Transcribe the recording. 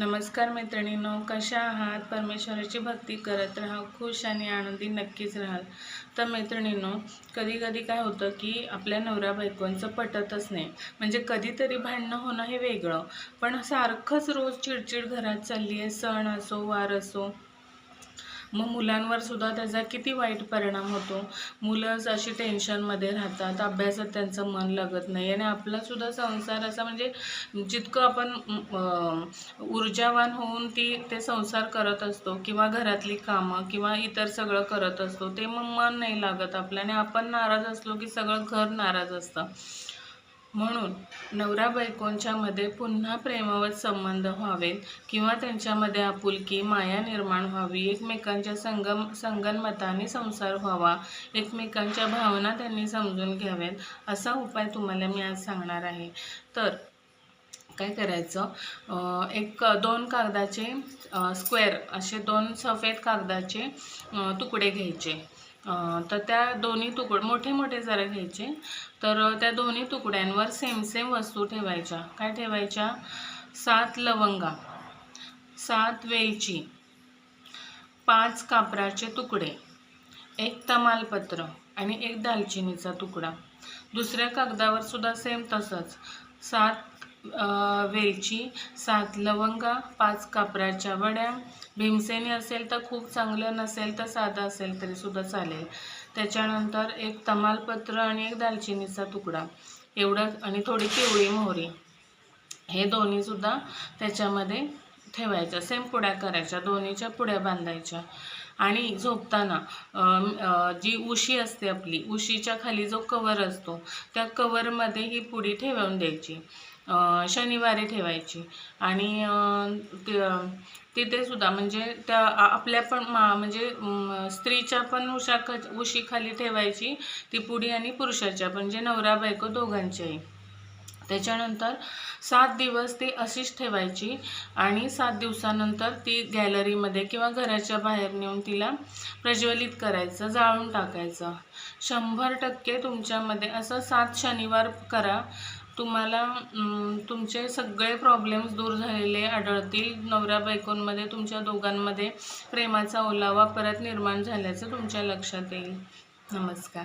नमस्कार मैत्रिणींनो, कशा आहात? परमेश्वराची भक्ती करत राहा, खुश आणि आनंदी नक्कीच राहाल. तर मैत्रिणींनो, कधी कधी काय होतं की आपल्या नवरा बायकोंचं पटतच नाही. म्हणजे कधीतरी भांडणं होणं हे वेगळं, पण सारखंच रोज चिडचिड घरात चालली आहे, सण असो वार असो. मग मुलांवर सुद्धा त्याचा किती वाईट परिणाम होतो. मुलंच अशी टेन्शनमध्ये राहतात, अभ्यासात त्यांचं मन लागत नाही आणि आपलासुद्धा संसार असा म्हणजे जितकं आपण ऊर्जावान होऊन ते संसार करत असतो किंवा घरातली कामं किंवा इतर सगळं करत असतो, ते मग मन नाही लागत आपलं आणि आपण नाराज असलो की सगळं घर नाराज असतं. म्हणून नवरा बायकोंच्या मध्ये पुन्हा प्रेमवत संबंध व्हावेत किंवा त्यांच्यामध्ये आपुलकी माया निर्माण व्हावी, एकमेकांच्या संगनमताने संसार व्हावा, एकमेकांच्या भावना त्यांनी समजून घ्याव्यात, असा उपाय तुम्हाला मी आज सांगणार आहे. तर काय करायचं, एक दोन कागदाचे स्क्वेअर असे दोन सफेद कागदाचे तुकडे घ्यायचे. तर त्या दोन्ही मोठे मोठे जरा घ्यायचे. तर त्या दोन्ही तुकड्यांवर सेम सेम वस्तू ठेवायच्या. काय ठेवायच्या? 7 लवंगा, 7 वेलची, 5 कापराचे तुकडे, 1 तमालपत्र आणि 1 दालचिनीचा तुकडा. दुसऱ्या कागदावर सुद्धा सेम तसंच 7 वेलची, 7 लवंगा, 5 कापराच्या वड्या. भीमसेनी असेल तर खूप चांगलं, नसेल तर साधा असेल तरी सुद्धा चालेल. त्याच्यानंतर 1 तमालपत्र आणि 1 दालचिनीचा तुकडा एवढं आणि थोडी पिवळी मोहरी. हे दोन्ही सुद्धा त्याच्यामध्ये ठेवायचं. सेम पुड्या करायच्या, दोन्हीच्या पुड्या बांधायच्या आणि झोपताना जी उशी असते आपली, उशीच्या खाली जो कवर असतो त्या कवरमध्ये ही पुडी ठेवून द्यायची. शनिवारी ठेवायची आणि तिथे सुद्धा म्हणजे त्या आपल्या पण म्हणजे स्त्रीच्या पण उशीखाली ठेवायची ती पुडी आणि पुरुषाच्या पण, म्हणजे नवरा बायको दोघांच्याही. त्याच्यानंतर 7 दिवस ती अशीच ठेवायची आणि 7 दिवसानंतर ती गॅलरीमध्ये किंवा घराच्या बाहेर नेऊन तिला प्रज्वलित करायचं, जाळून टाकायचं. 100% तुमच्यामध्ये असं 7 शनिवार करा, तुम्हाला तुमचे सगळे प्रॉब्लेम्स दूर झालेले आढळतील. नवरा बायकोंमध्ये तुमच्या दोघांमध्ये प्रेमाचा ओलावा परत निर्माण झाल्याचं तुमच्या लक्षात येईल. नमस्कार.